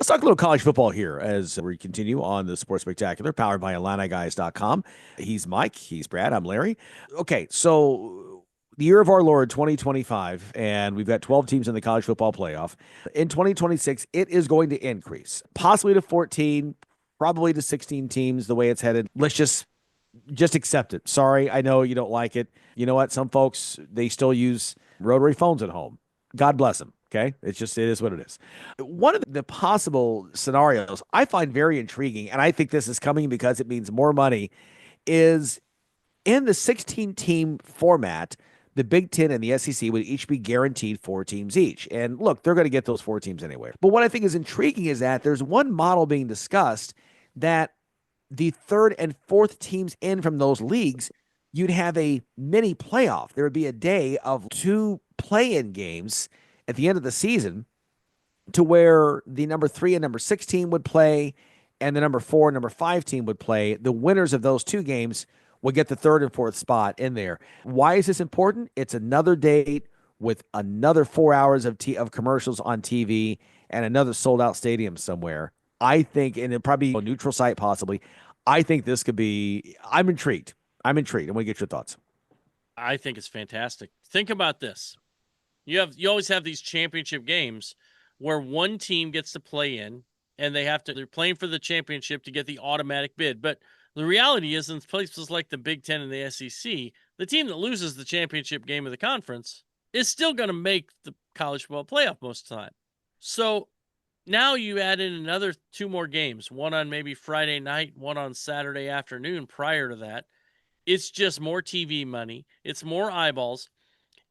Let's talk a little college football here as we continue on the Sports Spectacular, powered by IlliniGuys.com. He's Mike. He's Brad. I'm Larry. Okay, so the year of our Lord 2025, and we've got 12 teams in the college football playoff. In 2026, it is going to increase, possibly to 14, probably to 16 teams, the way it's headed. Let's just accept it. Sorry, I know you don't like it. You know what? Some folks, they still use rotary phones at home. God bless them. Okay. It is what it is. One of the possible scenarios I find very intriguing, and I think this is coming because it means more money, is in the 16 team format, the Big Ten and the SEC would each be guaranteed four teams each. And look, they're going to get those four teams anyway. But what I think is intriguing is that there's one model being discussed that the third and fourth teams in from those leagues, you'd have a mini playoff. There would be a day of two play-in games at the end of the season to where the number 3 and number 6 team would play and the number 4 and number 5 team would play. The winners of those two games would get the third and fourth spot in there. Why is this important? It's another date with another 4 hours of commercials on TV and another sold-out stadium somewhere. I think, and it probably a neutral site possibly. I think this could be. I'm intrigued. I'm intrigued. I want to get your thoughts. I think it's fantastic. Think about this. You always have these championship games where one team gets to play in and they're playing for the championship to get the automatic bid. But the reality is, in places like the Big Ten and the SEC, the team that loses the championship game of the conference is still going to make the college football playoff most of the time. So now you add in another two more games, one on maybe Friday night, one on Saturday afternoon prior to that. It's just more TV money. It's more eyeballs.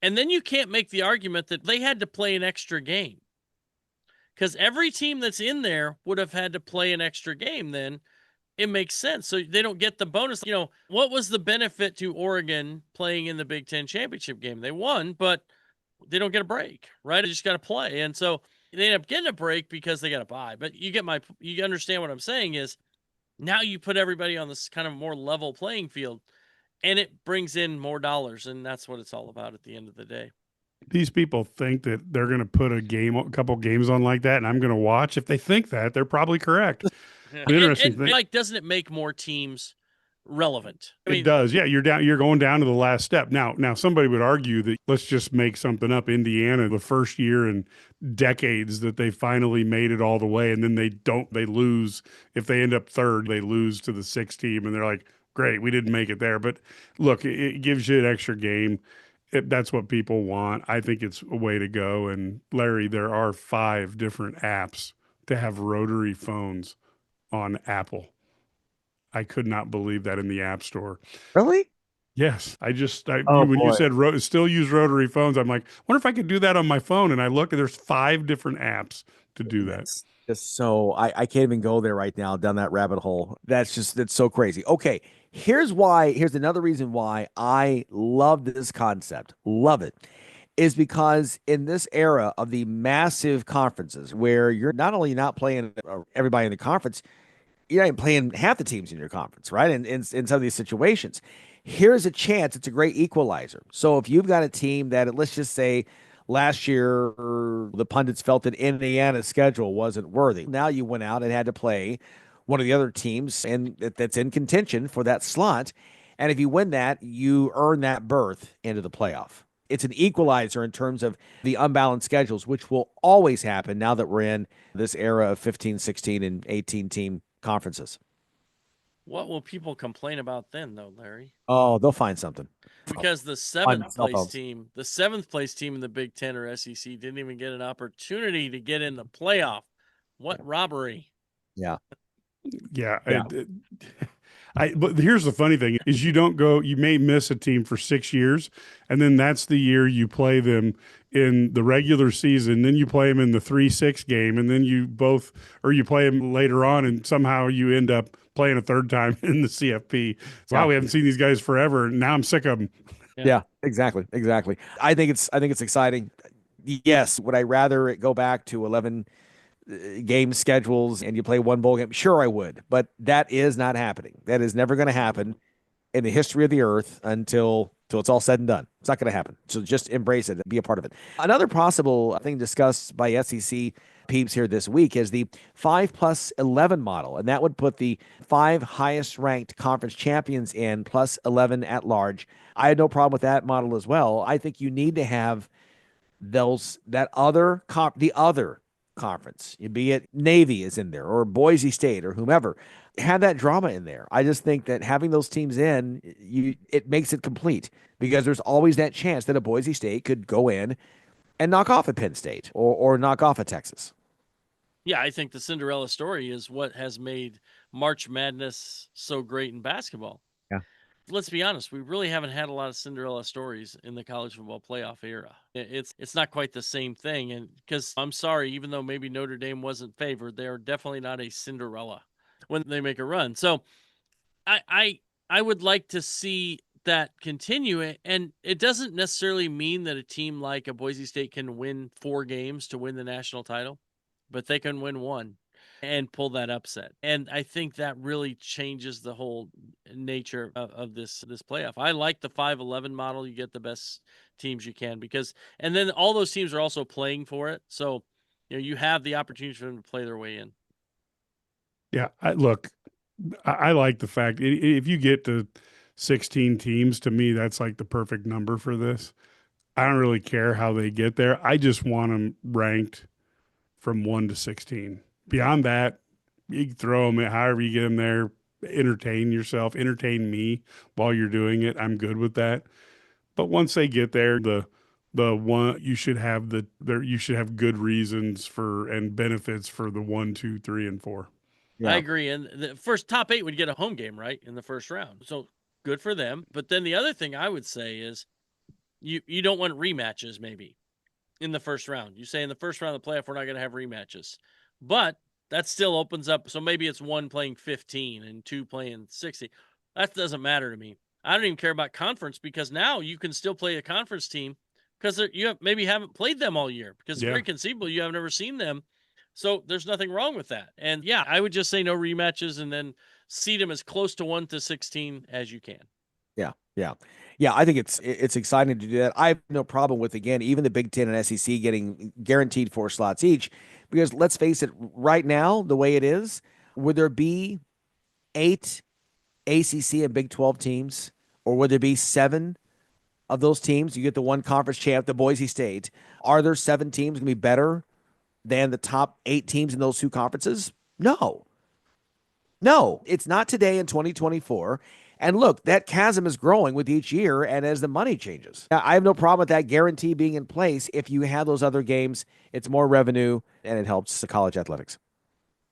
And then you can't make the argument that they had to play an extra game, because every team that's in there would have had to play an extra game. Then it makes sense. So they don't get the bonus. What was the benefit to Oregon playing in the Big Ten championship game? They won, but they don't get a break, right? They just got to play. And so they end up getting a break because they got to buy. But you understand what I'm saying is now you put everybody on this kind of more level playing field, and it brings in more dollars. And that's what it's all about at the end of the day. These people think that they're going to put a couple games on like that, and I'm going to watch. If they think that, they're probably correct. Interesting thing. Like, doesn't it make more teams relevant? It does. Yeah, you're going down to the last step. Now somebody would argue that let's just make something up. Indiana, the first year in decades that they finally made it all the way, and then they lose. If they end up third, they lose to the 6th team, and they're like, great, we didn't make it there. But look, it gives you an extra game. That's what people want. I think it's a way to go. And Larry, there are 5 different apps to have rotary phones on Apple. I could not believe that in the App Store. Really? Yes. When you said still use rotary phones, I'm like, wonder if I could do that on my phone. And I look, and there's 5 different apps to do that. Just so I can't even go there right now down that rabbit hole. That's so crazy. Okay. Here's another reason why I love this concept. Love it. Is because in this era of the massive conferences where you're not only not playing everybody in the conference, you're not even playing half the teams in your conference, right? And in some of these situations, here's a chance. It's a great equalizer. So if you've got a team that, let's just say last year, the pundits felt that Indiana's schedule wasn't worthy. Now you went out and had to play one of the other teams and that's in contention for that slot. And if you win that, you earn that berth into the playoff. It's an equalizer in terms of the unbalanced schedules, which will always happen now that we're in this era of 15, 16, and 18 team conferences. What will people complain about then, though, Larry? Oh, they'll find something. Because the seventh place team in the Big Ten or SEC didn't even get an opportunity to get in the playoff. What robbery! Yeah. But here's the funny thing is you may miss a team for 6 years, and then that's the year you play them in the regular season. Then you play them in the 3-6 game, and then you play them later on, and somehow you end up playing a third time in the CFP. Wow, we haven't seen these guys forever. And now I'm sick of them. Yeah, exactly. I think it's exciting. Yes, would I rather it go back to 11 game schedules and you play one bowl game? Sure, I would, but that is not happening. That is never going to happen in the history of the earth until So it's all said and done. It's not going to happen. So just embrace it and be a part of it. Another possible thing discussed by SEC peeps here this week is the 5+11 model. And that would put the 5 highest ranked conference champions in plus 11 at large. I had no problem with that model as well. I think you need to have the other conference, be it Navy is in there or Boise State or whomever, have that drama in there. I just think that having those teams in, it makes it complete because there's always that chance that a Boise State could go in and knock off a Penn State or knock off a Texas. Yeah, I think the Cinderella story is what has made March Madness so great in basketball. Yeah. Let's be honest, we really haven't had a lot of Cinderella stories in the college football playoff era. It's not quite the same thing, and because I'm sorry, even though maybe Notre Dame wasn't favored, they are definitely not a Cinderella when they make a run. So I would like to see that continue, and it doesn't necessarily mean that a team like a Boise State can win 4 games to win the national title, but they can win 1 and pull that upset. And I think that really changes the whole nature of this playoff. I like the 5-11 model. You get the best teams you can and then all those teams are also playing for it. So, you have the opportunity for them to play their way in. Yeah, I like the fact if you get to 16 teams, to me, that's like the perfect number for this. I don't really care how they get there. I just want them ranked from 1 to 16. Beyond that, you can throw them at however you get them there. Entertain yourself, entertain me while you're doing it. I'm good with that. But once they get there, the one you should have good reasons for and benefits for the 1, 2, 3, and 4. Yeah. I agree. And the first top 8 would get a home game, right, in the first round. So good for them. But then the other thing I would say is you don't want rematches maybe in the first round. You say in the first round of the playoff, we're not going to have rematches. But that still opens up. So maybe it's 1 playing 15 and 2 playing 60. That doesn't matter to me. I don't even care about conference because now you can still play a conference team because you maybe haven't played them all year because it's very conceivable you have never seen them. So there's nothing wrong with that. And yeah, I would just say no rematches and then seed them as close to 1 to 16 as you can. Yeah. I think it's exciting to do that. I have no problem with, again, even the Big Ten and SEC getting guaranteed 4 slots each, because let's face it, right now, the way it is, would there be 8 ACC and Big 12 teams, or would there be 7 of those teams? You get the one conference champ, the Boise State. Are there 7 teams going to be better than the top 8 teams in those 2 conferences? No, it's not today in 2024. And look, that chasm is growing with each year and as the money changes. I have no problem with that guarantee being in place. If you have those other games, it's more revenue and it helps the college athletics.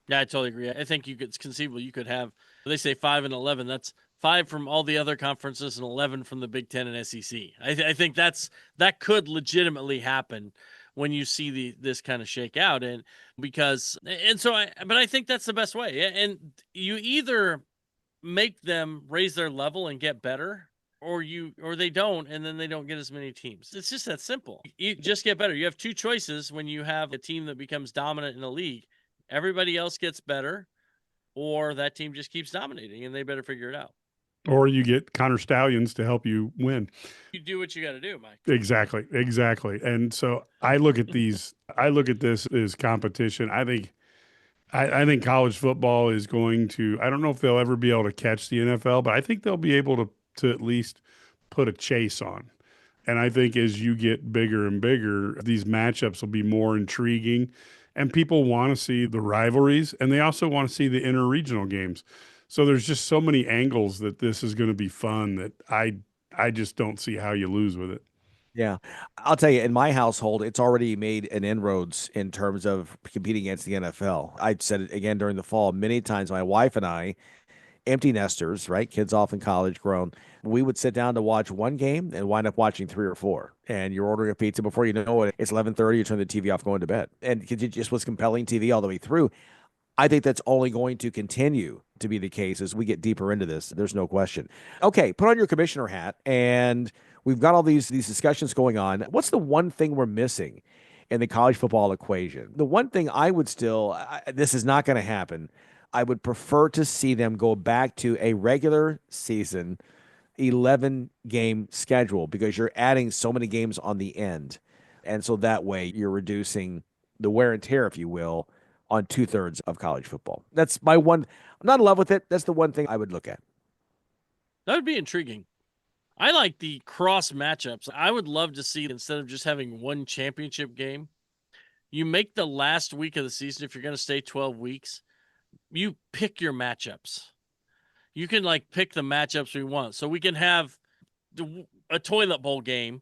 Yeah, I totally agree. I think it's conceivable you could have, they say 5 and 11. That's 5 from all the other conferences and 11 from the Big Ten and SEC. I think that could legitimately happen when you see this kind of shake out. But I think that's the best way. And you either make them raise their level and get better, or they don't, and then they don't get as many teams. It's just that simple. You just get better. You have 2 choices when you have a team that becomes dominant in the league. Everybody else gets better, or that team just keeps dominating, and they better figure it out. Or you get Connor Stallions to help you win. You do what you got to do, Mike. Exactly. And so I look at this as competition. I think college football is going to, I don't know if they'll ever be able to catch the NFL, but I think they'll be able to at least put a chase on. And I think as you get bigger and bigger, these matchups will be more intriguing, and people want to see the rivalries, and they also want to see the interregional games. So there's just so many angles that this is going to be fun that I just don't see how you lose with it. Yeah. I'll tell you, in my household, it's already made an inroads in terms of competing against the NFL. I said it again during the fall many times. My wife and I, empty nesters, right? Kids off in college, grown. We would sit down to watch one game and wind up watching 3 or 4. And you're ordering a pizza before you know it. It's 11:30. You turn the TV off, going to bed. And it just was compelling TV all the way through. I think that's only going to continue to be the case as we get deeper into this. There's no question. Okay, put on your commissioner hat, and we've got all these discussions going on. What's the one thing we're missing in the college football equation? The one thing I would still, this is not going to happen. I would prefer to see them go back to a regular season 11 game schedule because you're adding so many games on the end. And so that way you're reducing the wear and tear, if you will, on 2/3 of college football. That's my one. I'm not in love with it. That's the one thing I would look at. That would be intriguing. I like the cross matchups. I would love to see, instead of just having one championship game, you make the last week of the season, if you're going to stay 12 weeks, you pick your matchups. You can like pick the matchups we want. So we can have a toilet bowl game,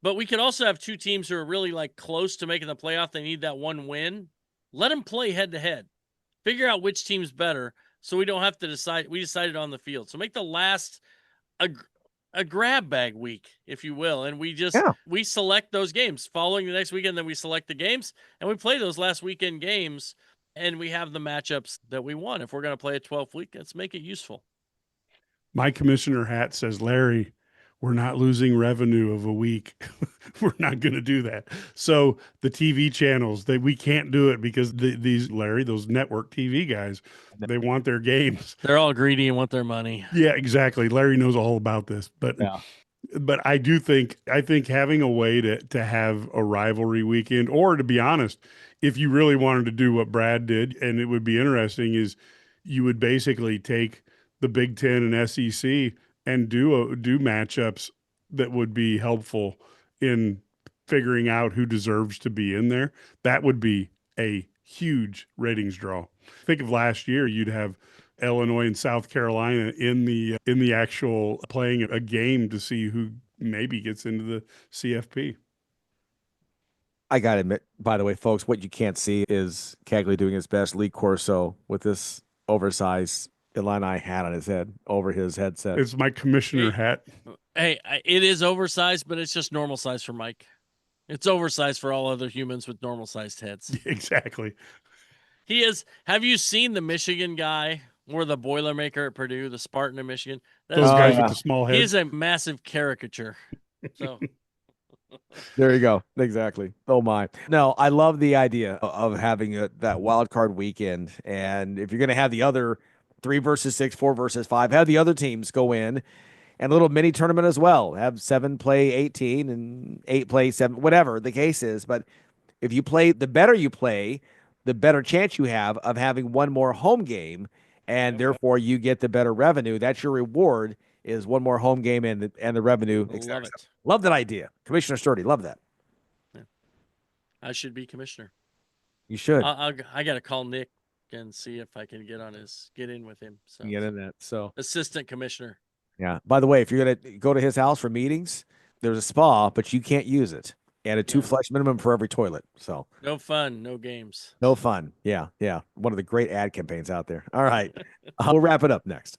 but we can also have two teams who are really like close to making the playoff. They need that one win. Let them play head to head. Figure out which team's better so we don't have to decide. We decided on the field. So make the last a grab bag week, if you will. And we select those games following the next weekend. Then we select the games and we play those last weekend games and we have the matchups that we want. If we're going to play a 12th week, let's make it useful. My commissioner hat says, Larry, we're not losing revenue of a week. We're not going to do that. So the TV channels, we can't do it because those network TV guys, they want their games. They're all greedy and want their money. Yeah, exactly. Larry knows all about this, but I think having a way to have a rivalry weekend, or to be honest, if you really wanted to do what Brad did, and it would be interesting, is you would basically take the Big Ten and SEC and do matchups that would be helpful in figuring out who deserves to be in there. That would be a huge ratings draw. Think of last year, you'd have Illinois and South Carolina in the actual playing a game to see who maybe gets into the CFP. I got to admit, by the way, folks, what you can't see is Cagley doing his best Lee Corso with this oversized Illini hat on his head over his headset. It's my commissioner hat. Hey, it is oversized, but it's just normal size for Mike. It's oversized for all other humans with normal sized heads. Exactly. He is. Have you seen the Michigan guy or the Boilermaker at Purdue, the Spartan in Michigan? Those guys with the small heads. He is a massive caricature. So there you go. Exactly. Oh my. No, I love the idea of having that wild card weekend. And if you're going to have the other 3 versus 6, 4 versus 5, have the other teams go in, and a little mini tournament as well. Have 7 play 18 and 8 play 7, whatever the case is. But if you play, the better you play, the better chance you have of having one more home game, and therefore you get the better revenue. That's your reward, is one more home game and the revenue. love it. Love that idea. Commissioner Sturdy, love that. Yeah. I should be commissioner. You should. I got to call Nick and see if I can get in with him. So Get in that. So assistant commissioner. Yeah. By the way, if you're going to go to his house for meetings, there's a spa, but you can't use it. And a 2 flush minimum for every toilet. So no fun, no games. No fun. Yeah. Yeah. One of the great ad campaigns out there. All right. We'll wrap it up next.